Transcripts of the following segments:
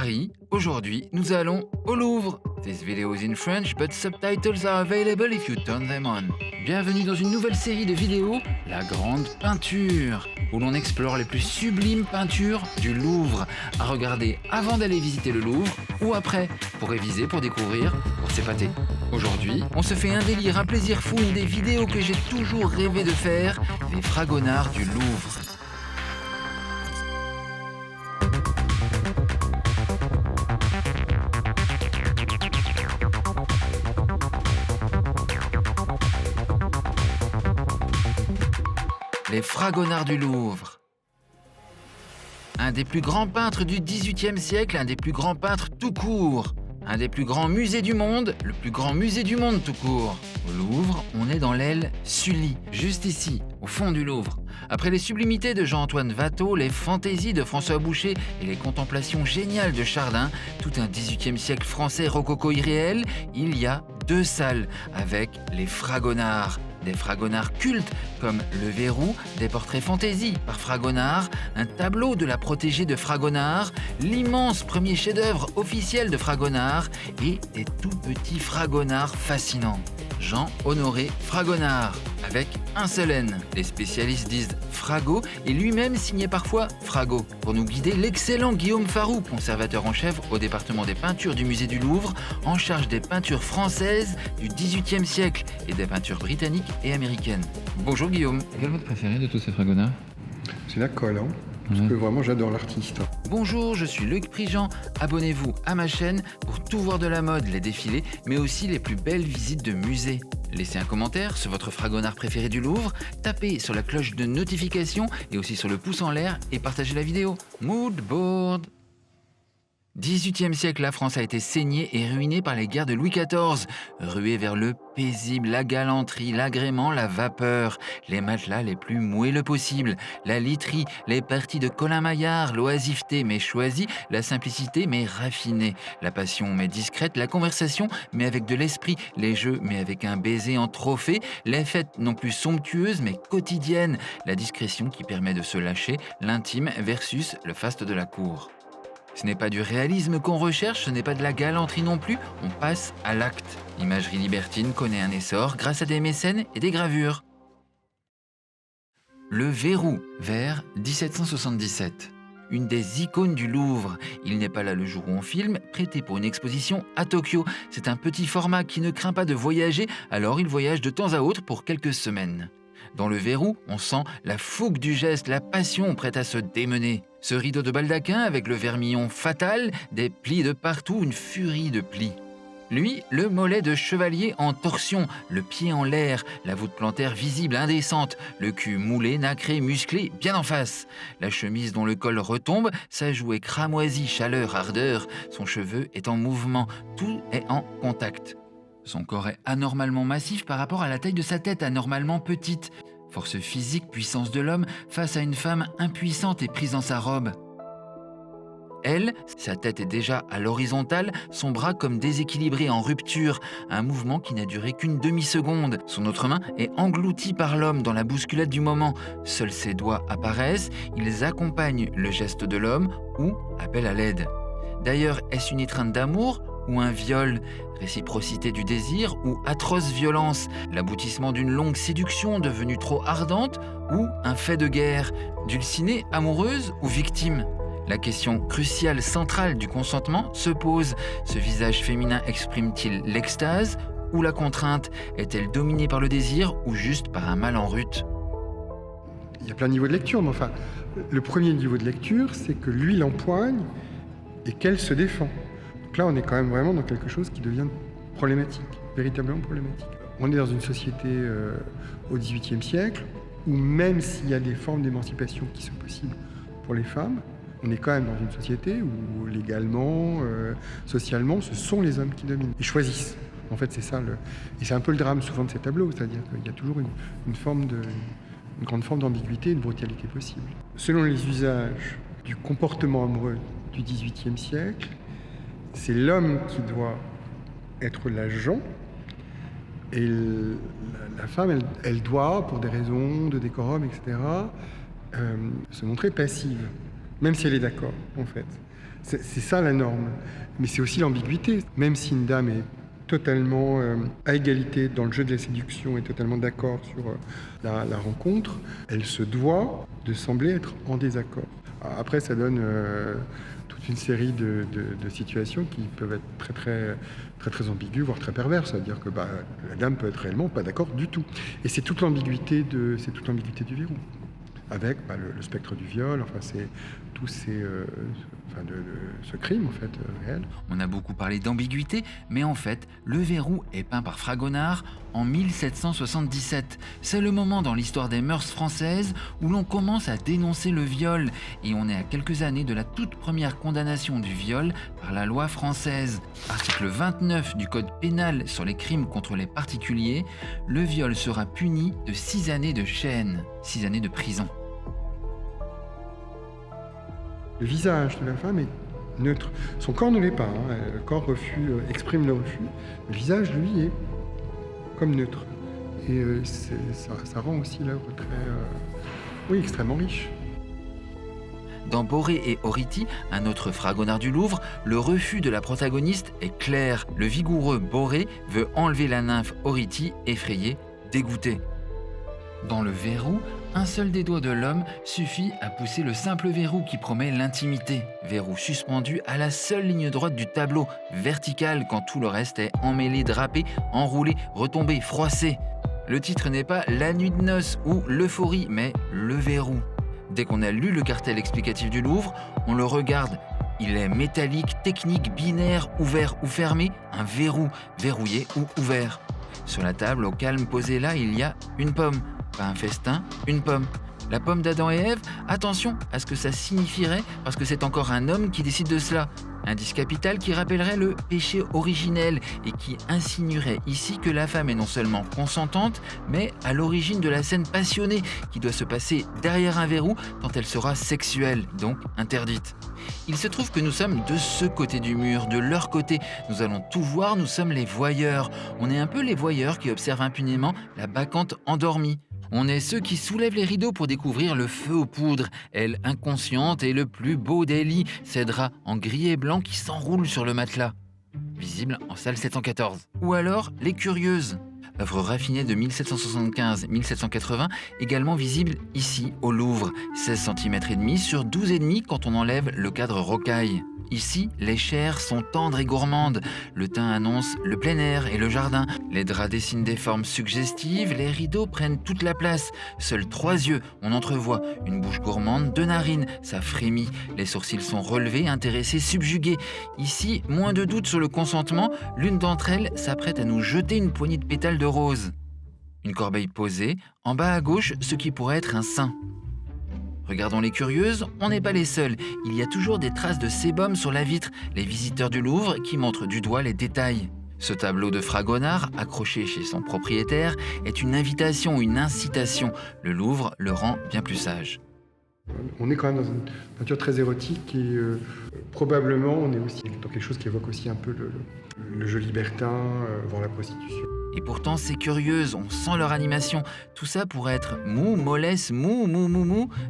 Paris. Aujourd'hui, nous allons au Louvre. This video is in French, but subtitles are available if you turn them on. Bienvenue dans une nouvelle série de vidéos, La Grande Peinture, où l'on explore les plus sublimes peintures du Louvre, à regarder avant d'aller visiter le Louvre ou après, pour réviser, pour découvrir, pour s'épater. Aujourd'hui, on se fait un délire, un plaisir fou, une des vidéos que j'ai toujours rêvé de faire, les fragonards du Louvre. Les fragonards du Louvre. Un des plus grands peintres du XVIIIe siècle, un des plus grands peintres tout court. Un des plus grands musées du monde, le plus grand musée du monde tout court. Au Louvre, on est dans l'aile Sully, juste ici, au fond du Louvre. Après les sublimités de Jean-Antoine Watteau, les fantaisies de François Boucher et les contemplations géniales de Chardin, tout un XVIIIe siècle français rococo irréel, il y a deux salles avec les fragonards. Des fragonards cultes comme Le Verrou, des portraits fantaisie par Fragonard, un tableau de la protégée de Fragonard, l'immense premier chef-d'œuvre officiel de Fragonard et des tout petits fragonards fascinants. Jean-Honoré Fragonard, avec un seul N. Les spécialistes disent Frago et lui-même signait parfois Frago. Pour nous guider, l'excellent Guillaume Farou, conservateur en chef au département des peintures du musée du Louvre, en charge des peintures françaises du XVIIIe siècle et des peintures britanniques et américaines. Bonjour Guillaume. Quel est votre préféré de tous ces fragonards? C'est la colle, hein. Parce que vraiment j'adore l'artiste. Bonjour, je suis Luc Prigent. Abonnez-vous à ma chaîne pour tout voir de la mode, les défilés, mais aussi les plus belles visites de musées. Laissez un commentaire sur votre fragonard préféré du Louvre, tapez sur la cloche de notification et aussi sur le pouce en l'air et partagez la vidéo. Mood board. 18e siècle, la France a été saignée et ruinée par les guerres de Louis XIV. Ruée vers le paisible, la galanterie, l'agrément, la vapeur, les matelas les plus moelleux possibles, la literie, les parties de Colin Maillard, l'oisiveté mais choisie, la simplicité mais raffinée, la passion mais discrète, la conversation mais avec de l'esprit, les jeux mais avec un baiser en trophée, les fêtes non plus somptueuses mais quotidiennes, la discrétion qui permet de se lâcher, l'intime versus le faste de la cour. Ce n'est pas du réalisme qu'on recherche, ce n'est pas de la galanterie non plus, on passe à l'acte. L'imagerie libertine connaît un essor grâce à des mécènes et des gravures. Le Verrou, vers 1777. Une des icônes du Louvre. Il n'est pas là le jour où on filme, prêté pour une exposition à Tokyo. C'est un petit format qui ne craint pas de voyager, alors il voyage de temps à autre pour quelques semaines. Dans Le Verrou, on sent la fougue du geste, la passion prête à se démener. Ce rideau de baldaquin avec le vermillon fatal, des plis de partout, une furie de plis. Lui, le mollet de chevalier en torsion, le pied en l'air, la voûte plantaire visible, indécente, le cul moulé, nacré, musclé, bien en face. La chemise dont le col retombe, sa joue est cramoisie, chaleur, ardeur, son cheveu est en mouvement, tout est en contact. Son corps est anormalement massif par rapport à la taille de sa tête, anormalement petite. Force physique, puissance de l'homme face à une femme impuissante et prise dans sa robe. Elle, sa tête est déjà à l'horizontale, son bras comme déséquilibré en rupture, un mouvement qui n'a duré qu'une demi-seconde. Son autre main est engloutie par l'homme dans la bousculade du moment. Seuls ses doigts apparaissent, ils accompagnent le geste de l'homme ou appellent à l'aide. D'ailleurs, est-ce une étreinte d'amour ou un viol, réciprocité du désir ou atroce violence, l'aboutissement d'une longue séduction devenue trop ardente ou un fait de guerre, dulcinée, amoureuse ou victime? La question cruciale, centrale du consentement se pose. Ce visage féminin exprime-t-il l'extase ou la contrainte? Est-elle dominée par le désir ou juste par un mal en rut? Il y a plein de niveaux de lecture, mais enfin, le premier niveau de lecture, c'est que lui l'empoigne et qu'elle se défend. Donc là, on est quand même vraiment dans quelque chose qui devient problématique, véritablement problématique. On est dans une société au XVIIIe siècle où même s'il y a des formes d'émancipation qui sont possibles pour les femmes, on est quand même dans une société où légalement, socialement, ce sont les hommes qui dominent et choisissent. En fait, c'est ça. Et c'est un peu le drame souvent de ces tableaux, c'est-à-dire qu'il y a toujours une grande forme d'ambiguïté et de brutalité possible. Selon les usages du comportement amoureux du XVIIIe siècle, c'est l'homme qui doit être l'agent et la femme, elle doit, pour des raisons de décorum, etc., se montrer passive, même si elle est d'accord, en fait. C'est ça la norme. Mais c'est aussi l'ambiguïté. Même si une dame est totalement à égalité dans le jeu de la séduction et totalement d'accord sur la rencontre, elle se doit de sembler être en désaccord. Après, ça donne toute une série de situations qui peuvent être très ambiguës, voire très perverses. C'est-à-dire que la dame peut être réellement pas d'accord du tout. Et c'est toute l'ambiguïté du verrou. Avec le spectre du viol, enfin c'est tous ces, ce crime en fait réel. On a beaucoup parlé d'ambiguïté, mais en fait, le verrou est peint par Fragonard en 1777. C'est le moment dans l'histoire des mœurs françaises où l'on commence à dénoncer le viol, et on est à quelques années de la toute première condamnation du viol par la loi française. Article 29 du Code pénal sur les crimes contre les particuliers, le viol sera puni de 6 années de chaîne, 6 années de prison. Le visage de la femme est neutre. Son corps ne l'est pas. Le corps exprime le refus. Le visage, lui, est comme neutre. Et ça rend aussi l'œuvre extrêmement riche. Dans Borée et Oriti, un autre Fragonard du Louvre, le refus de la protagoniste est clair. Le vigoureux Borée veut enlever la nymphe Oriti, effrayée, dégoûtée. Dans le verrou, un seul des doigts de l'homme suffit à pousser le simple verrou qui promet l'intimité. Verrou suspendu à la seule ligne droite du tableau, vertical quand tout le reste est emmêlé, drapé, enroulé, retombé, froissé. Le titre n'est pas La nuit de noces ou L'euphorie, mais Le verrou. Dès qu'on a lu le cartel explicatif du Louvre, on le regarde. Il est métallique, technique, binaire, ouvert ou fermé, un verrou, verrouillé ou ouvert. Sur la table, au calme posée là, il y a une pomme. Pas un festin, une pomme. La pomme d'Adam et Ève, attention à ce que ça signifierait parce que c'est encore un homme qui décide de cela. Indice capital qui rappellerait le péché originel et qui insinuerait ici que la femme est non seulement consentante, mais à l'origine de la scène passionnée qui doit se passer derrière un verrou tant elle sera sexuelle, donc interdite. Il se trouve que nous sommes de ce côté du mur, de leur côté. Nous allons tout voir, nous sommes les voyeurs. On est un peu les voyeurs qui observent impunément la bacchante endormie. On est ceux qui soulèvent les rideaux pour découvrir le feu aux poudres, elle inconsciente et le plus beau des lits, ces draps en gris et blanc qui s'enroulent sur le matelas. Visible en salle 714. Ou alors les curieuses. Œuvre raffinée de 1775-1780, également visible ici au Louvre, 16 cm et demi sur 12,5 quand on enlève le cadre rocaille. Ici, les chairs sont tendres et gourmandes. Le teint annonce le plein air et le jardin. Les draps dessinent des formes suggestives, les rideaux prennent toute la place. Seuls 3 yeux, on entrevoit. Une bouche gourmande, 2 narines, ça frémit. Les sourcils sont relevés, intéressés, subjugués. Ici, moins de doute sur le consentement. L'une d'entre elles s'apprête à nous jeter une poignée de pétales de rose. Une corbeille posée, en bas à gauche, ce qui pourrait être un sein. Regardons les curieuses, on n'est pas les seuls. Il y a toujours des traces de sébum sur la vitre, les visiteurs du Louvre qui montrent du doigt les détails. Ce tableau de Fragonard, accroché chez son propriétaire, est une invitation ou une incitation. Le Louvre le rend bien plus sage. On est quand même dans une peinture très érotique et probablement on est aussi dans quelque chose qui évoque aussi un peu le jeu libertin, voire la prostitution. Et pourtant, c'est curieuse, on sent leur animation. Tout ça pourrait être mou, mollesse, mou,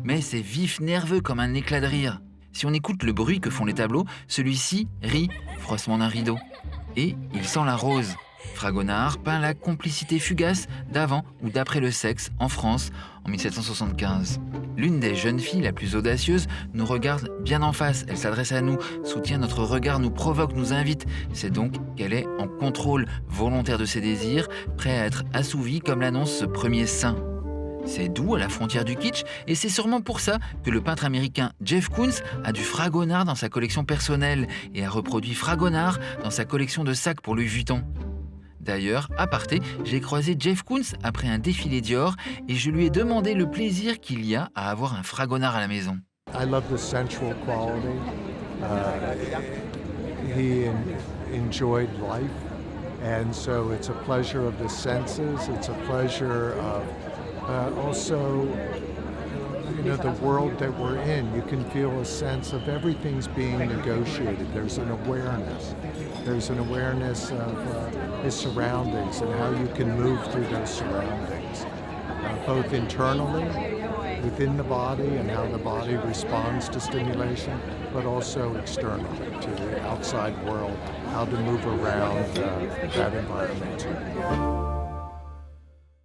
mais c'est vif, nerveux comme un éclat de rire. Si on écoute le bruit que font les tableaux, celui-ci rit, froissement d'un rideau. Et il sent la rose. Fragonard peint la complicité fugace d'avant ou d'après le sexe en France en 1775. L'une des jeunes filles, la plus audacieuse, nous regarde bien en face. Elle s'adresse à nous, soutient notre regard, nous provoque, nous invite. C'est donc qu'elle est en contrôle, volontaire de ses désirs, prêt à être assouvie comme l'annonce ce premier sein. C'est doux à la frontière du kitsch et c'est sûrement pour ça que le peintre américain Jeff Koons a du Fragonard dans sa collection personnelle et a reproduit Fragonard dans sa collection de sacs pour Louis Vuitton. D'ailleurs, aparté, j'ai croisé Jeff Koons après un défilé Dior et je lui ai demandé le plaisir qu'il y a à avoir un Fragonard à la maison. I love the sensual quality. He enjoyed life, and so it's a pleasure of the senses. It's a pleasure of also, the world that we're in. You can feel a sense of everything's being negotiated. There's an awareness. There's an awareness of his surroundings and how you can move through those surroundings, both internally within the body and how the body responds to stimulation, but also external to the outside world, how to move around that environment.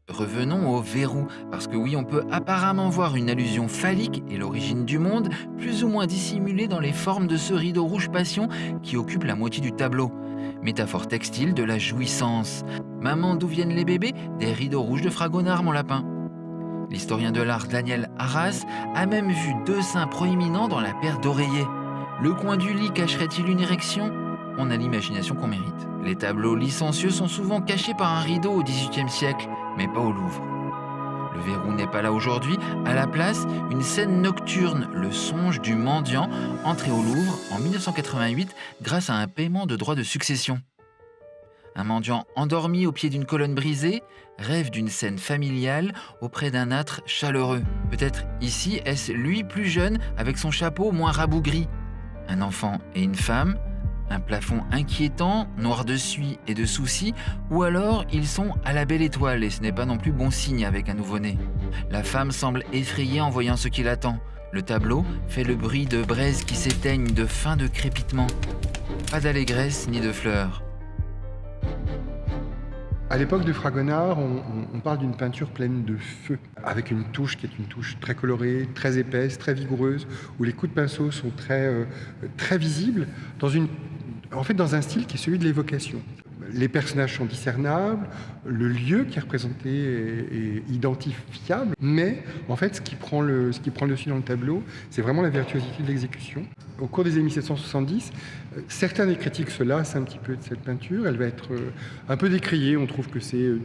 Revenons au verrou, parce que oui, on peut apparemment voir une allusion phallique et l'origine du monde, plus ou moins dissimulée dans les formes de ce rideau rouge passion qui occupe la moitié du tableau. Métaphore textile de la jouissance. Maman, d'où viennent les bébés? Des rideaux rouges de Fragonard, mon lapin. L'historien de l'art Daniel Arras a même vu 2 seins proéminents dans la paire d'oreillers. Le coin du lit cacherait-il une érection? On a l'imagination qu'on mérite. Les tableaux licencieux sont souvent cachés par un rideau au XVIIIe siècle, mais pas au Louvre. Le verrou n'est pas là aujourd'hui. À la place, une scène nocturne, le songe du mendiant, entré au Louvre en 1988 grâce à un paiement de droits de succession. Un mendiant endormi au pied d'une colonne brisée rêve d'une scène familiale auprès d'un âtre chaleureux. Peut-être ici est-ce lui plus jeune avec son chapeau moins rabougri. Un enfant et une femme, un plafond inquiétant, noir de suie et de soucis, ou alors ils sont à la belle étoile et ce n'est pas non plus bon signe avec un nouveau-né. La femme semble effrayée en voyant ce qui l'attend. Le tableau fait le bruit de braises qui s'éteignent, de fin de crépitement. Pas d'allégresse ni de fleurs. À l'époque de Fragonard, on parle d'une peinture pleine de feu, avec une touche qui est une touche très colorée, très épaisse, très vigoureuse, où les coups de pinceau sont très visibles, dans un style qui est celui de l'évocation. Les personnages sont discernables, le lieu qui est représenté est identifiable, mais en fait, ce qui prend le dessus dans le tableau, c'est vraiment la virtuosité de l'exécution. Au cours des années 1770, certains des critiques se lassent un petit peu de cette peinture. Elle va être un peu décriée. On trouve que c'est de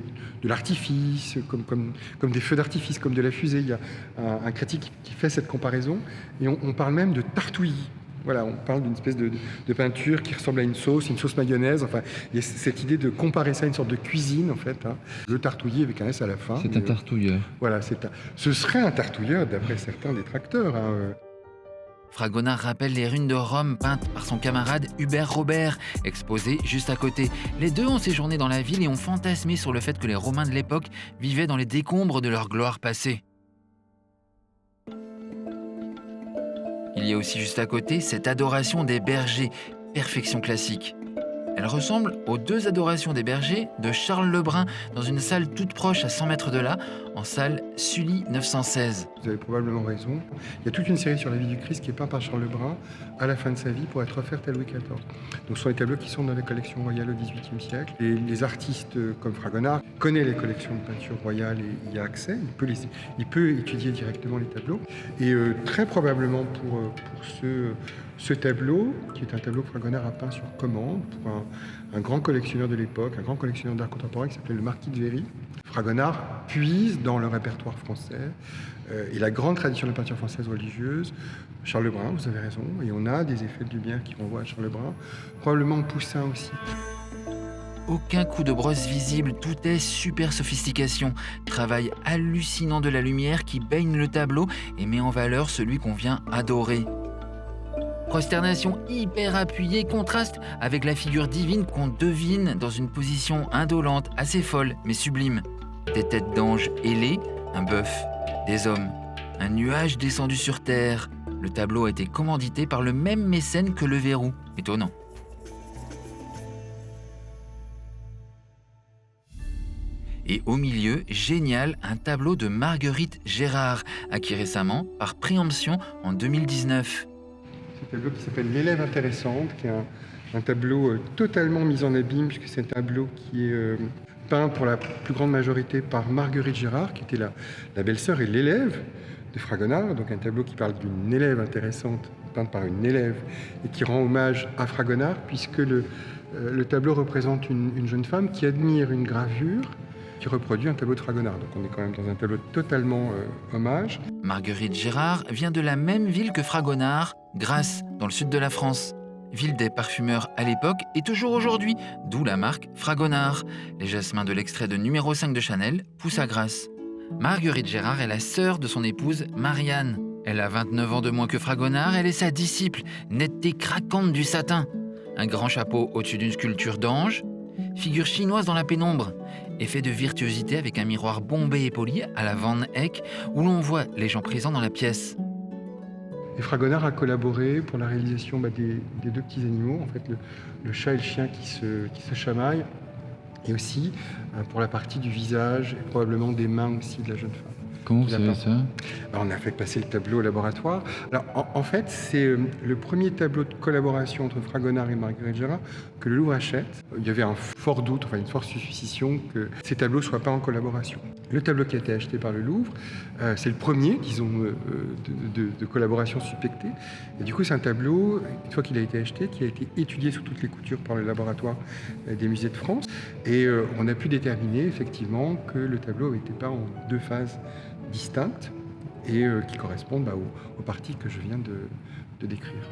l'artifice, comme des feux d'artifice, comme de la fusée. Il y a un critique qui fait cette comparaison, et on parle même de tartouillis. Voilà, on parle d'une espèce de peinture qui ressemble à une sauce mayonnaise. Enfin, il y a cette idée de comparer ça à une sorte de cuisine, en fait. Hein. Le tartouillis avec un S à la fin. C'est un tartouilleur. Voilà, ce serait un tartouilleur, d'après certains détracteurs. Hein. Fragonard rappelle les runes de Rome peintes par son camarade Hubert Robert, exposées juste à côté. Les deux ont séjourné dans la ville et ont fantasmé sur le fait que les Romains de l'époque vivaient dans les décombres de leur gloire passée. Il y a aussi juste à côté cette adoration des bergers, perfection classique. Elle ressemble aux 2 adorations des bergers de Charles Lebrun dans une salle toute proche à 100 mètres de là, en salle Sully 916. Vous avez probablement raison. Il y a toute une série sur la vie du Christ qui est peinte par Charles Lebrun à la fin de sa vie pour être offerte à Louis XIV. Donc ce sont les tableaux qui sont dans les collections royales au XVIIIe siècle. Et les artistes comme Fragonard connaissent les collections de peinture royale et y a accès. Il peut étudier directement les tableaux. Et très probablement pour ce tableau, qui est un tableau que Fragonard a peint sur commande pour un grand collectionneur de l'époque, un grand collectionneur d'art contemporain qui s'appelait le Marquis de Véry. Fragonard puise dans le répertoire français et la grande tradition de la peinture française religieuse. Charles Lebrun, vous avez raison, et on a des effets de lumière qui renvoient à Charles Lebrun, probablement Poussin aussi. Aucun coup de brosse visible, tout est super sophistication. Travail hallucinant de la lumière qui baigne le tableau et met en valeur celui qu'on vient adorer. Prosternation hyper appuyée contraste avec la figure divine qu'on devine dans une position indolente, assez folle mais sublime. Des têtes d'anges ailées, un bœuf, des hommes, un nuage descendu sur terre. Le tableau a été commandité par le même mécène que le verrou. Étonnant. Et au milieu, génial, un tableau de Marguerite Gérard, acquis récemment par préemption en 2019. C'est un tableau qui s'appelle L'élève intéressante, qui est un tableau totalement mis en abîme, puisque c'est un tableau qui est peint pour la plus grande majorité par Marguerite Gérard, qui était la belle-sœur et l'élève de Fragonard, donc un tableau qui parle d'une élève intéressante, peinte par une élève, et qui rend hommage à Fragonard, puisque le tableau représente une jeune femme qui admire une gravure qui reproduit un tableau de Fragonard. Donc on est quand même dans un tableau totalement hommage. Marguerite Gérard vient de la même ville que Fragonard, Grasse, dans le sud de la France. Ville des parfumeurs à l'époque et toujours aujourd'hui, d'où la marque Fragonard. Les jasmins de l'extrait de numéro 5 de Chanel poussent à Grasse. Marguerite Gérard est la sœur de son épouse Marianne. Elle a 29 ans de moins que Fragonard, elle est sa disciple, netteté craquante du satin. Un grand chapeau au-dessus d'une sculpture d'ange, figure chinoise dans la pénombre. Effet de virtuosité avec un miroir bombé et poli à la Van Eyck, où l'on voit les gens présents dans la pièce. Et Fragonard a collaboré pour la réalisation des deux petits animaux, en fait le chat et le chien qui se chamaillent, et aussi pour la partie du visage et probablement des mains aussi de la jeune femme. Comment vous savez ça? Alors, on a fait passer le tableau au laboratoire. Alors, en fait, c'est le premier tableau de collaboration entre Fragonard et Marguerite Gérard que le Louvre achète. Il y avait un fort doute, enfin une forte suspicion que ces tableaux ne soient pas en collaboration. Le tableau qui a été acheté par le Louvre, c'est le premier, disons, de collaboration suspectée. Et du coup, c'est un tableau, une fois qu'il a été acheté, qui a été étudié sous toutes les coutures par le laboratoire des musées de France. Et on a pu déterminer effectivement que le tableau n'était pas en deux phases distinctes et qui correspondent aux parties que je viens de décrire.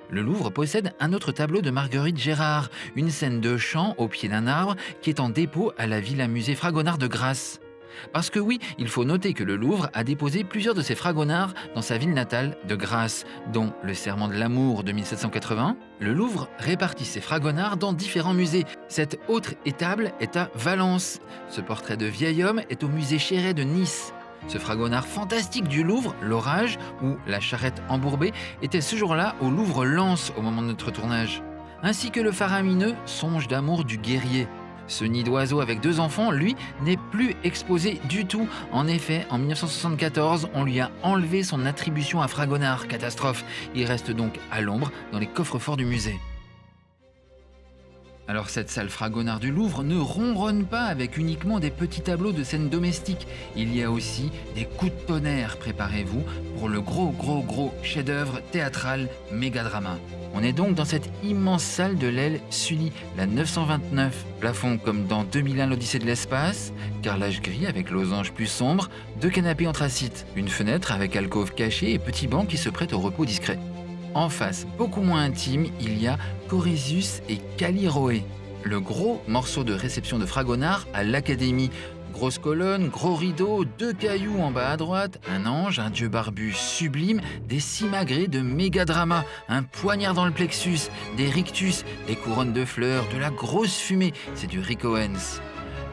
Le Louvre possède un autre tableau de Marguerite Gérard, une scène de chant au pied d'un arbre qui est en dépôt à la Villa-Musée Fragonard de Grasse. Parce que oui, il faut noter que le Louvre a déposé plusieurs de ses Fragonards dans sa ville natale de Grasse, dont le Serment de l'amour de 1780. Le Louvre répartit ses Fragonards dans différents musées. Cette autre étable est à Valence. Ce portrait de vieil homme est au musée Chéret de Nice. Ce Fragonard fantastique du Louvre, l'Orage ou la charrette embourbée, était ce jour-là au Louvre-Lens au moment de notre tournage. Ainsi que le faramineux Songe d'amour du guerrier. Ce nid d'oiseau avec 2 enfants, lui, n'est plus exposé du tout. En effet, en 1974, on lui a enlevé son attribution à Fragonard. Catastrophe. Il reste donc à l'ombre dans les coffres-forts du musée. Alors cette salle Fragonard du Louvre ne ronronne pas avec uniquement des petits tableaux de scènes domestiques. Il y a aussi des coups de tonnerre, préparez-vous, pour le gros chef-d'œuvre théâtral Mégadrama. On est donc dans cette immense salle de l'aile Sully, la 929. Plafond comme dans 2001 l'Odyssée de l'espace, carrelage gris avec losange plus sombre, 2 canapés anthracite, une fenêtre avec alcôve cachée et petit banc qui se prête au repos discret. En face, beaucoup moins intime, il y a Corésius et Callirhoé, le gros morceau de réception de Fragonard à l'Académie. Grosse colonne, gros rideau, 2 cailloux en bas à droite, un ange, un dieu barbu sublime, des simagrées de Mégadrama, un poignard dans le plexus, des rictus, des couronnes de fleurs, de la grosse fumée, c'est du Rick Owens.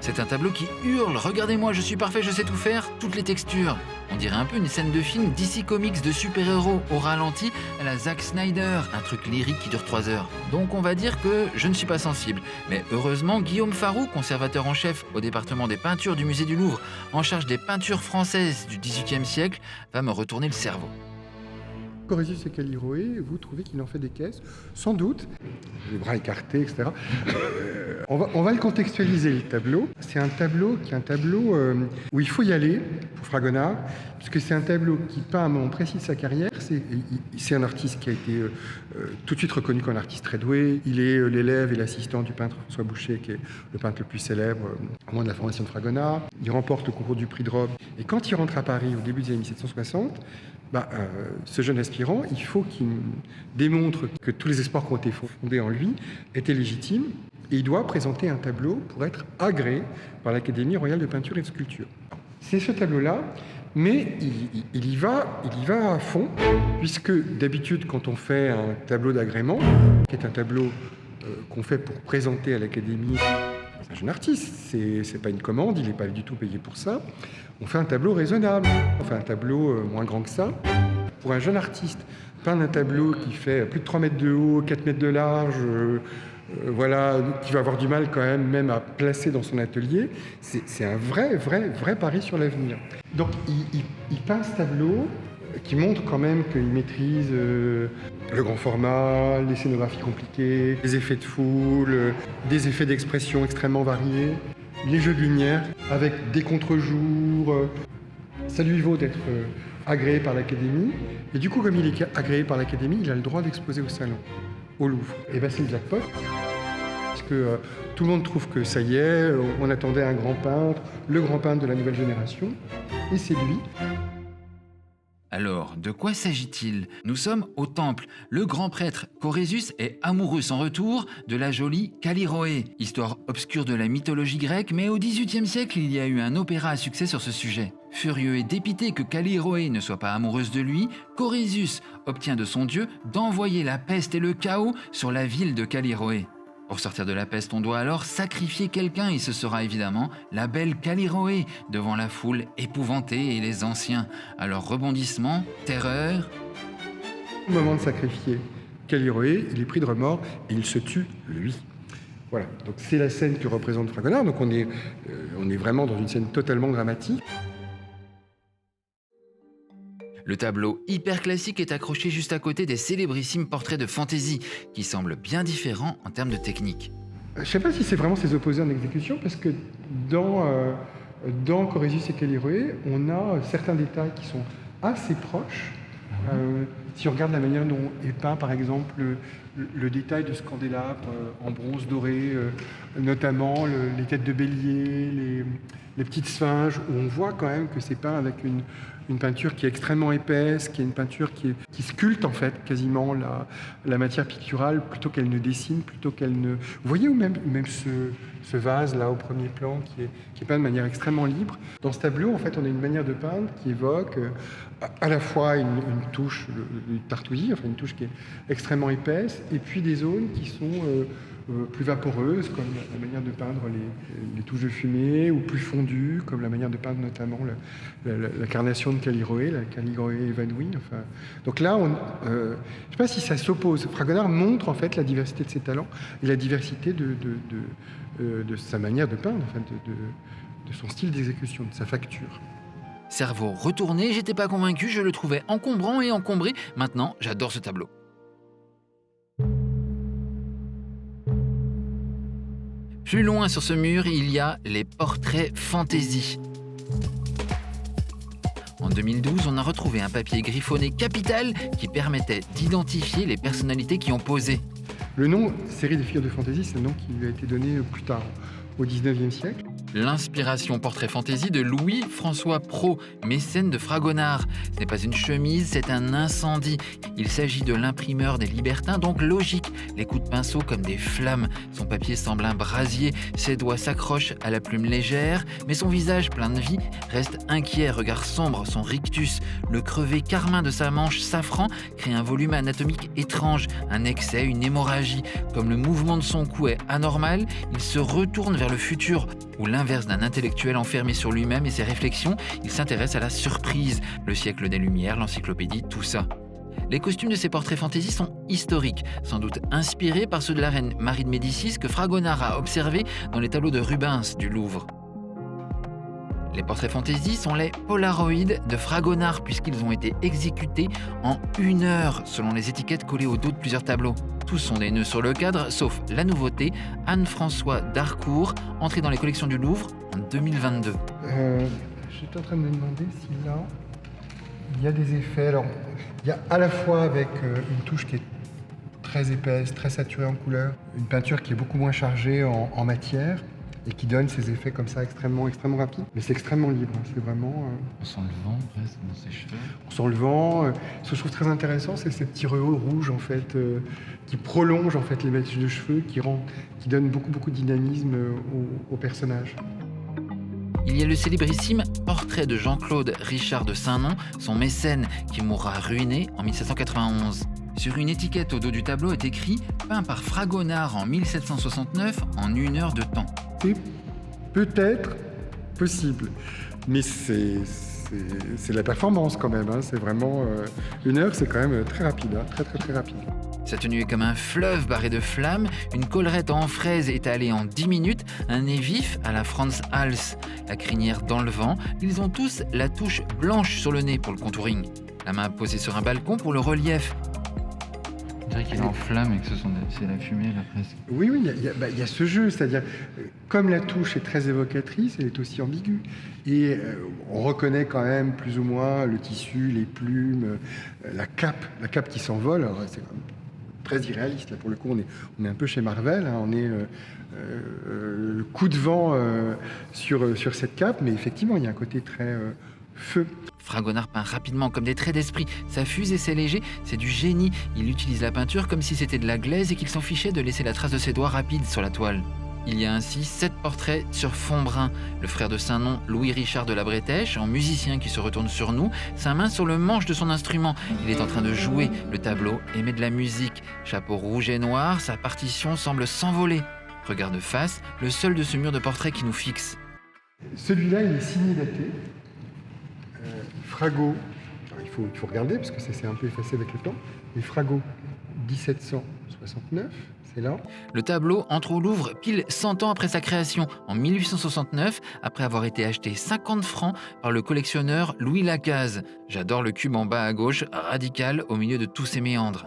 C'est un tableau qui hurle « Regardez-moi, je suis parfait, je sais tout faire, toutes les textures ». On dirait un peu une scène de film DC Comics de super-héros au ralenti à la Zack Snyder, un truc lyrique qui dure 3 heures. Donc on va dire que je ne suis pas sensible. Mais heureusement, Guillaume Farou, conservateur en chef au département des peintures du musée du Louvre, en charge des peintures françaises du XVIIIe siècle, va me retourner le cerveau. Corésius et Callirhoé, vous trouvez qu'il en fait des caisses? Sans doute, les bras écartés, etc. On va le contextualiser, le tableau. C'est un tableau où il faut y aller, pour Fragonard, puisque c'est un tableau qui peint à un moment précis de sa carrière. C'est un artiste qui a été tout de suite reconnu comme un artiste très doué. Il est l'élève et l'assistant du peintre François Boucher, qui est le peintre le plus célèbre au moment de la formation de Fragonard. Il remporte le concours du prix de Rome. Et quand il rentre à Paris au début des années 1760, ce jeune aspirant, il faut qu'il démontre que tous les espoirs qui ont été fondés en lui étaient légitimes et il doit présenter un tableau pour être agréé par l'Académie royale de peinture et de sculpture. C'est ce tableau-là, mais il y va à fond, puisque d'habitude, quand on fait un tableau d'agrément, qui est un tableau qu'on fait pour présenter à l'Académie, c'est un jeune artiste, c'est pas une commande, il n'est pas du tout payé pour ça. On fait un tableau raisonnable, on fait un tableau moins grand que ça. Pour un jeune artiste, peindre un tableau qui fait plus de 3 mètres de haut, 4 mètres de large, qui va avoir du mal quand même à placer dans son atelier, c'est un vrai pari sur l'avenir. Donc il peint ce tableau qui montre quand même qu'il maîtrise le grand format, les scénographies compliquées, les effets de foule, des effets d'expression extrêmement variés, les jeux de lumière avec des contre-jours. Ça lui vaut d'être agréé par l'Académie. Et du coup, comme il est agréé par l'Académie, il a le droit d'exposer au Salon, au Louvre. Et bien c'est le jackpot, parce que tout le monde trouve que ça y est, on attendait un grand peintre, le grand peintre de la nouvelle génération, et c'est lui. Alors, de quoi s'agit-il? Nous sommes au temple. Le grand prêtre Corésius est amoureux sans retour de la jolie Callirhoé. Histoire obscure de la mythologie grecque, mais au XVIIIe siècle, il y a eu un opéra à succès sur ce sujet. Furieux et dépité que Callirhoé ne soit pas amoureuse de lui, Corésius obtient de son dieu d'envoyer la peste et le chaos sur la ville de Callirhoé. Pour sortir de la peste, on doit alors sacrifier quelqu'un et ce sera évidemment la belle Callirhoé devant la foule épouvantée et les anciens. Alors rebondissement, terreur. Au moment de sacrifier Callirhoé, il est pris de remords et il se tue, lui. Voilà, donc c'est la scène que représente Fragonard, donc on est vraiment dans une scène totalement dramatique. Le tableau hyper classique est accroché juste à côté des célébrissimes portraits de fantaisie, qui semblent bien différents en termes de technique. Je ne sais pas si c'est vraiment ses opposés en exécution, parce que dans Corésus et Callirhoé, on a certains détails qui sont assez proches. Si on regarde la manière dont est peint, par exemple, le détail de ce candélabre en bronze doré, notamment les têtes de bélier, les petites sphinges, où on voit quand même que c'est peint avec une peinture qui est extrêmement épaisse, qui est une peinture qui sculpte en fait quasiment la matière picturale plutôt qu'elle ne dessine, plutôt qu'elle ne... Vous voyez où même ce vase là au premier plan qui est peint de manière extrêmement libre. Dans ce tableau, en fait, on a une manière de peindre qui évoque à la fois une touche de tartouillis, enfin une touche qui est extrêmement épaisse, et puis des zones qui sont plus vaporeuses, comme la manière de peindre les touches de fumée, ou plus fondues, comme la manière de peindre notamment la carnation de Callirhoé, la Callirhoé évanouie. Enfin, donc là, je ne sais pas si ça s'oppose. Fragonard montre en fait la diversité de ses talents et la diversité de sa manière de peindre, enfin, de son style d'exécution, de sa facture. Cerveau retourné, j'étais pas convaincu, je le trouvais encombrant et encombré. Maintenant, j'adore ce tableau. Plus loin sur ce mur, il y a les portraits fantaisie. En 2012, on a retrouvé un papier griffonné capital qui permettait d'identifier les personnalités qui ont posé. Le nom série des figures de fantaisie, c'est le nom qui lui a été donné plus tard, au XIXe siècle. L'inspiration portrait fantaisie de Louis-François Prault, mécène de Fragonard. Ce n'est pas une chemise, c'est un incendie. Il s'agit de l'imprimeur des libertins, donc logique. Les coups de pinceau comme des flammes. Son papier semble un brasier, ses doigts s'accrochent à la plume légère, mais son visage plein de vie reste inquiet, regard sombre, son rictus. Le crevé carmin de sa manche safran crée un volume anatomique étrange, un excès, une hémorragie. Comme le mouvement de son cou est anormal, il se retourne vers le futur, où l'inverse d'un intellectuel enfermé sur lui-même et ses réflexions, il s'intéresse à la surprise, le siècle des Lumières, l'encyclopédie, tout ça. Les costumes de ces portraits fantaisie sont historiques, sans doute inspirés par ceux de la reine Marie de Médicis que Fragonard a observés dans les tableaux de Rubens du Louvre. Les portraits fantaisie sont les polaroïdes de Fragonard puisqu'ils ont été exécutés en 1 heure selon les étiquettes collées au dos de plusieurs tableaux. Tous sont des nœuds sur le cadre, sauf la nouveauté, Anne-François d'Harcourt, entrée dans les collections du Louvre en 2022. J'étais en train de me demander si là, il y a des effets. Alors, il y a à la fois avec une touche qui est très épaisse, très saturée en couleur, une peinture qui est beaucoup moins chargée en matière, et qui donne ces effets comme ça extrêmement rapides. Mais c'est extrêmement libre, hein. C'est vraiment... On sent le vent presque dans ses cheveux. On sent le vent. Ce que je trouve très intéressant, c'est ces petits rehaut rouges en fait, qui prolongent en fait les mèches de cheveux, qui donnent beaucoup de dynamisme au personnage. Il y a le célébrissime portrait de Jean-Claude Richard de Saint-Nom, son mécène, qui mourra ruiné en 1791. Sur une étiquette au dos du tableau est écrit « Peint par Fragonard en 1769 en 1 heure de temps ». C'est peut-être possible, mais c'est la performance quand même. Hein. C'est vraiment 1 heure, c'est quand même très rapide, hein. Très rapide. Sa tenue est comme un fleuve barré de flammes, une collerette en fraise étalée en 10 minutes, un nez vif à la Franz Hals, la crinière dans le vent. Ils ont tous la touche blanche sur le nez pour le contouring. La main posée sur un balcon pour le relief. On dirait qu'il est en flamme et que c'est la fumée là presque. Oui, il y a ce jeu, c'est-à-dire, comme la touche est très évocatrice, elle est aussi ambiguë. Et on reconnaît quand même plus ou moins le tissu, les plumes, la cape qui s'envole. Alors, c'est quand même très irréaliste. Là, pour le coup, on est un peu chez Marvel, hein. On est le coup de vent sur cette cape, mais effectivement, il y a un côté très feu. Fragonard peint rapidement comme des traits d'esprit. Ça fuse et c'est léger, c'est du génie. Il utilise la peinture comme si c'était de la glaise et qu'il s'en fichait de laisser la trace de ses doigts rapides sur la toile. Il y a ainsi 7 portraits sur fond brun. Le frère de Saint-Nom, Louis-Richard de la Bretèche, en musicien qui se retourne sur nous, sa main sur le manche de son instrument. Il est en train de jouer. Le tableau émet de la musique. Chapeau rouge et noir, sa partition semble s'envoler. Regard de face, le seul de ce mur de portraits qui nous fixe. Celui-là, il est signé daté. Fragot, alors il faut regarder parce que ça s'est un peu effacé avec le temps, mais Fragot, 1769, c'est là. Le tableau entre au Louvre pile 100 ans après sa création, en 1869, après avoir été acheté 50 francs par le collectionneur Louis Lacaze. J'adore le cube en bas à gauche, radical au milieu de tous ces méandres.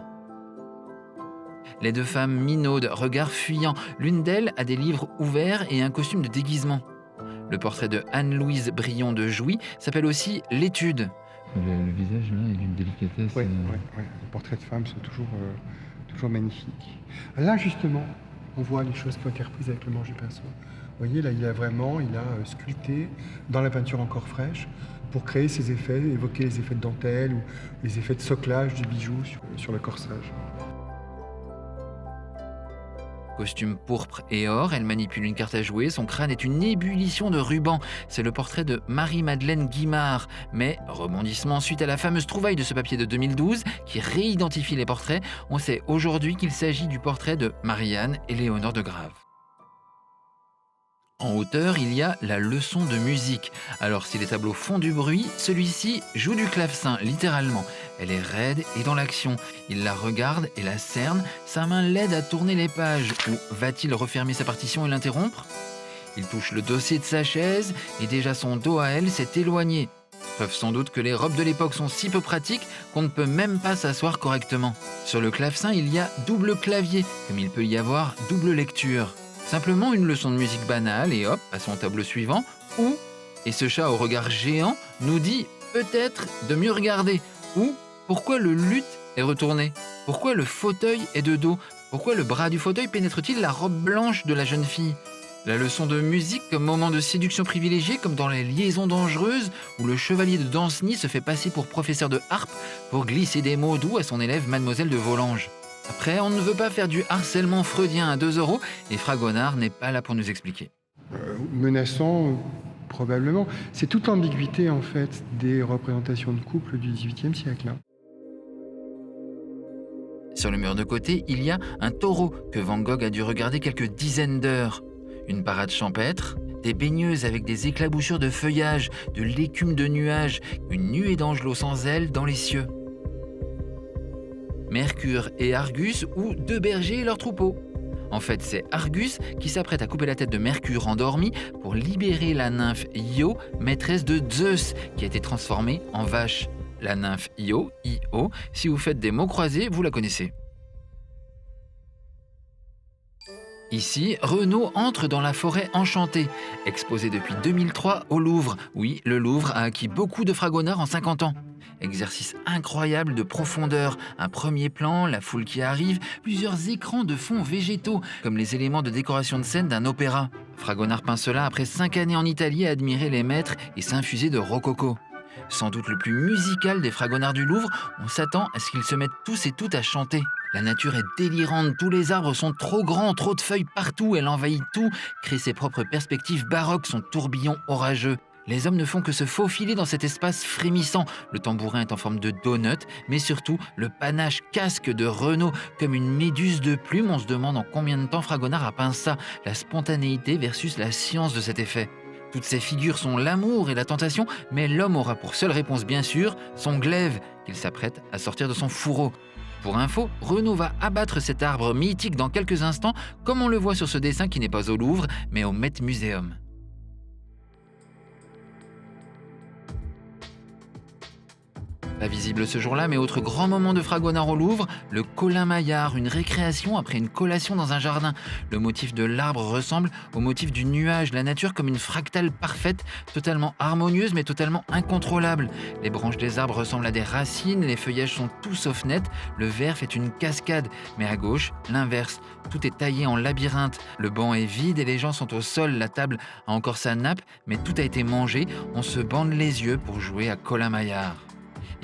Les 2 femmes minaudes, regard fuyant. L'une d'elles a des livres ouverts et un costume de déguisement. Le portrait de Anne-Louise Brion de Jouy s'appelle aussi L'Étude. Le visage là est d'une délicatesse. Oui, les portraits de femmes sont toujours magnifiques. Là, justement, on voit les choses qui ont été reprises avec le manche du pinceau. Vous voyez, là, il a sculpté dans la peinture encore fraîche pour créer ces effets, évoquer les effets de dentelle ou les effets de soclage du bijou sur le corsage. Costume pourpre et or, elle manipule une carte à jouer, son crâne est une ébullition de rubans. C'est le portrait de Marie-Madeleine Guimard. Mais, rebondissement suite à la fameuse trouvaille de ce papier de 2012 qui réidentifie les portraits, on sait aujourd'hui qu'il s'agit du portrait de Marianne et Léonore de Grave. En hauteur, il y a la leçon de musique. Alors si les tableaux font du bruit, celui-ci joue du clavecin, littéralement. Elle est raide et dans l'action. Il la regarde et la cerne, sa main l'aide à tourner les pages. Ou va-t-il refermer sa partition et l'interrompre ? Il touche le dossier de sa chaise et déjà son dos à elle s'est éloigné. Preuve sans doute que les robes de l'époque sont si peu pratiques qu'on ne peut même pas s'asseoir correctement. Sur le clavecin, il y a double clavier, comme il peut y avoir double lecture. Simplement une leçon de musique banale et hop, passons au tableau suivant, où, et ce chat au regard géant nous dit peut-être de mieux regarder, ou pourquoi le luth est retourné, pourquoi le fauteuil est de dos, pourquoi le bras du fauteuil pénètre-t-il la robe blanche de la jeune fille. La leçon de musique comme moment de séduction privilégié, comme dans les liaisons dangereuses, où le chevalier de Danceny se fait passer pour professeur de harpe pour glisser des mots doux à son élève mademoiselle de Volanges. Après, on ne veut pas faire du harcèlement freudien à 2 € et Fragonard n'est pas là pour nous expliquer. Menaçant, probablement. C'est toute l'ambiguïté, en fait, des représentations de couple du XVIIIe siècle. Sur le mur de côté, il y a un taureau que Van Gogh a dû regarder quelques dizaines d'heures. Une parade champêtre, des baigneuses avec des éclaboussures de feuillage, de l'écume de nuages, une nuée d'angelots sans ailes dans les cieux. Mercure et Argus ou 2 bergers et leurs troupeaux. En fait, c'est Argus qui s'apprête à couper la tête de Mercure endormi pour libérer la nymphe Io, maîtresse de Zeus, qui a été transformée en vache. La nymphe Io, si vous faites des mots croisés, vous la connaissez. Ici, Renaud entre dans la forêt enchantée, exposée depuis 2003 au Louvre. Oui, le Louvre a acquis beaucoup de Fragonard en 50 ans. Exercice incroyable de profondeur, un premier plan, la foule qui arrive, plusieurs écrans de fonds végétaux, comme les éléments de décoration de scène d'un opéra. Fragonard peint cela après 5 années en Italie à admirer les maîtres et s'infuser de rococo. Sans doute le plus musical des Fragonards du Louvre, on s'attend à ce qu'ils se mettent tous et toutes à chanter. La nature est délirante, tous les arbres sont trop grands, trop de feuilles partout, elle envahit tout, crée ses propres perspectives baroques, son tourbillon orageux. Les hommes ne font que se faufiler dans cet espace frémissant. Le tambourin est en forme de donut, mais surtout le panache casque de Renaud. Comme une méduse de plume, on se demande en combien de temps Fragonard a peint ça, la spontanéité versus la science de cet effet. Toutes ces figures sont l'amour et la tentation, mais l'homme aura pour seule réponse bien sûr son glaive, qu'il s'apprête à sortir de son fourreau. Pour info, Renaud va abattre cet arbre mythique dans quelques instants, comme on le voit sur ce dessin qui n'est pas au Louvre, mais au Met Museum. Pas visible ce jour-là, mais autre grand moment de Fragonard au Louvre, le Colin-Maillard, une récréation après une collation dans un jardin. Le motif de l'arbre ressemble au motif du nuage, la nature comme une fractale parfaite, totalement harmonieuse mais totalement incontrôlable. Les branches des arbres ressemblent à des racines, les feuillages sont tout sauf nets, le vert fait une cascade, mais à gauche, l'inverse. Tout est taillé en labyrinthe, le banc est vide et les gens sont au sol, la table a encore sa nappe, mais tout a été mangé, on se bande les yeux pour jouer à Colin-Maillard.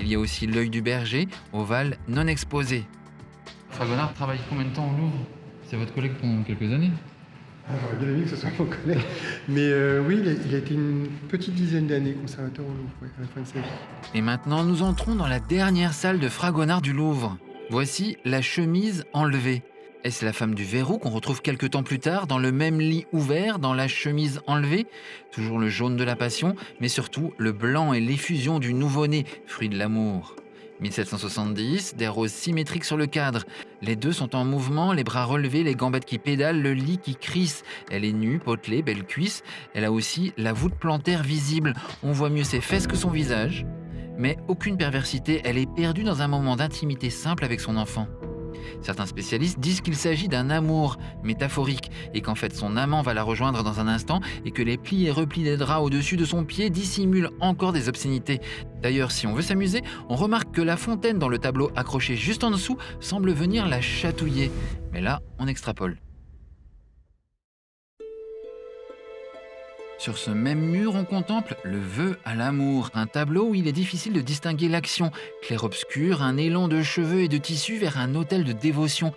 Il y a aussi l'œil du berger, ovale non exposé. Fragonard travaille combien de temps au Louvre ? C'est votre collègue pendant quelques années ? J'aurais bien aimé que ce soit mon collègue. Mais oui, il a été une petite dizaine d'années conservateur au Louvre, ouais, à la fin de sa vie. Et maintenant, nous entrons dans la dernière salle de Fragonard du Louvre. Voici la chemise enlevée. Est-ce la femme du verrou qu'on retrouve quelques temps plus tard dans le même lit ouvert, dans la chemise enlevée? Toujours le jaune de la passion, mais surtout le blanc et l'effusion du nouveau-né, fruit de l'amour. 1770, des roses symétriques sur le cadre. Les deux sont en mouvement, les bras relevés, les gambettes qui pédalent, le lit qui crisse. Elle est nue, potelée, belle cuisse. Elle a aussi la voûte plantaire visible. On voit mieux ses fesses que son visage. Mais aucune perversité, elle est perdue dans un moment d'intimité simple avec son enfant. Certains spécialistes disent qu'il s'agit d'un amour métaphorique et qu'en fait son amant va la rejoindre dans un instant et que les plis et replis des draps au-dessus de son pied dissimulent encore des obscénités. D'ailleurs, si on veut s'amuser, on remarque que la fontaine dans le tableau accroché juste en dessous semble venir la chatouiller. Mais là, on extrapole. Sur ce même mur, on contemple le vœu à l'amour, un tableau où il est difficile de distinguer l'action, clair-obscur, un élan de cheveux et de tissu vers un autel de dévotion.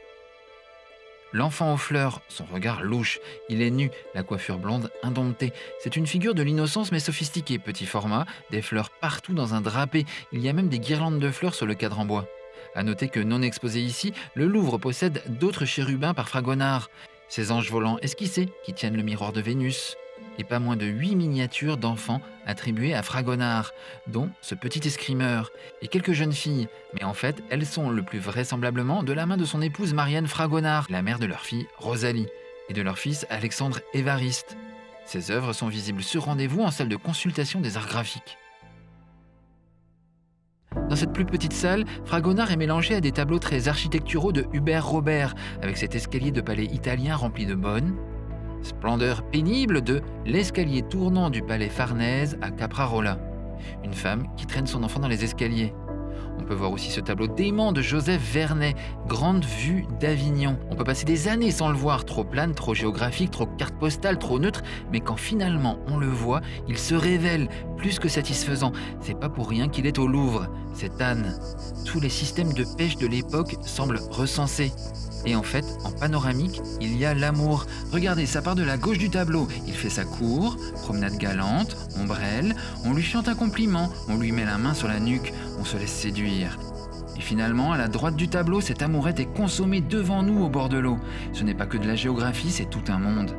L'enfant aux fleurs, son regard louche, il est nu, la coiffure blonde indomptée. C'est une figure de l'innocence mais sophistiquée, petit format, des fleurs partout dans un drapé, il y a même des guirlandes de fleurs sur le cadre en bois. À noter que non exposé ici, le Louvre possède d'autres chérubins par Fragonard, ces anges volants esquissés qui tiennent le miroir de Vénus. Et pas moins de 8 miniatures d'enfants attribuées à Fragonard, dont ce petit escrimeur, et quelques jeunes filles. Mais en fait, elles sont le plus vraisemblablement de la main de son épouse Marianne Fragonard, la mère de leur fille Rosalie, et de leur fils Alexandre Évariste. Ces œuvres sont visibles sur rendez-vous en salle de consultation des arts graphiques. Dans cette plus petite salle, Fragonard est mélangé à des tableaux très architecturaux de Hubert Robert, avec cet escalier de palais italien rempli de bonnes. Splendeur pénible de l'escalier tournant du palais Farnèse à Caprarola. Une femme qui traîne son enfant dans les escaliers. On peut voir aussi ce tableau dément de Joseph Vernet, Grande vue d'Avignon. On peut passer des années sans le voir, trop plane, trop géographique, trop carte postale, trop neutre, mais quand finalement on le voit, il se révèle plus que satisfaisant. C'est pas pour rien qu'il est au Louvre, cet âne. Tous les systèmes de pêche de l'époque semblent recensés. Et en fait, en panoramique, il y a l'amour. Regardez, ça part de la gauche du tableau. Il fait sa cour, promenade galante, ombrelle, on lui chante un compliment, on lui met la main sur la nuque, on se laisse séduire. Et finalement, à la droite du tableau, cette amourette est consommée devant nous au bord de l'eau. Ce n'est pas que de la géographie, c'est tout un monde.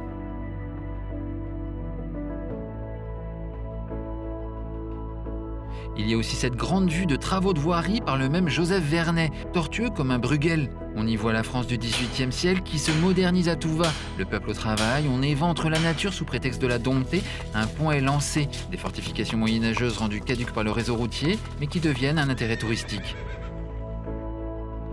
Il y a aussi cette grande vue de travaux de voirie par le même Joseph Vernet, tortueux comme un Bruegel. On y voit la France du XVIIIe siècle qui se modernise à tout va. Le peuple au travail, on éventre la nature sous prétexte de la dompter. Un pont est lancé, des fortifications moyenâgeuses rendues caduques par le réseau routier, mais qui deviennent un intérêt touristique.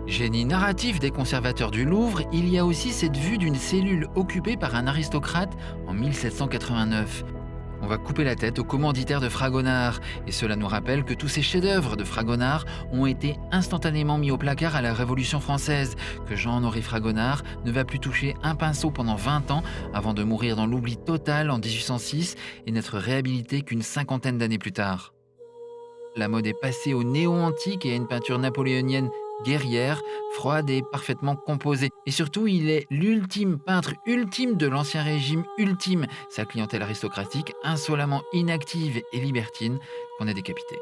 Génie narratif des conservateurs du Louvre, il y a aussi cette vue d'une cellule occupée par un aristocrate en 1789. On va couper la tête au commanditaire de Fragonard, et cela nous rappelle que tous ces chefs-d'œuvre de Fragonard ont été instantanément mis au placard à la Révolution française, que Jean-Honoré Fragonard ne va plus toucher un pinceau pendant 20 ans avant de mourir dans l'oubli total en 1806 et n'être réhabilité qu'une cinquantaine d'années plus tard. La mode est passée au néo-antique et à une peinture napoléonienne guerrière, froide et parfaitement composée. Et surtout, il est l'ultime peintre ultime de l'Ancien Régime ultime, sa clientèle aristocratique insolemment inactive et libertine qu'on a décapitée.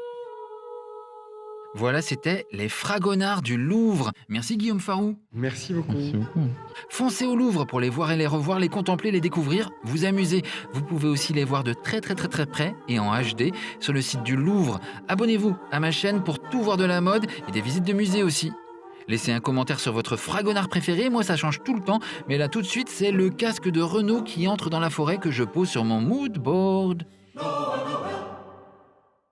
Voilà, c'était les Fragonards du Louvre. Merci Guillaume Farou. Merci beaucoup. Merci beaucoup. Foncez au Louvre pour les voir et les revoir, les contempler, les découvrir, vous amuser. Vous pouvez aussi les voir de très près et en HD sur le site du Louvre. Abonnez-vous à ma chaîne pour tout voir de la mode et des visites de musées aussi. Laissez un commentaire sur votre Fragonard préféré, moi ça change tout le temps, mais là tout de suite c'est le casque de Renault qui entre dans la forêt que je pose sur mon mood board.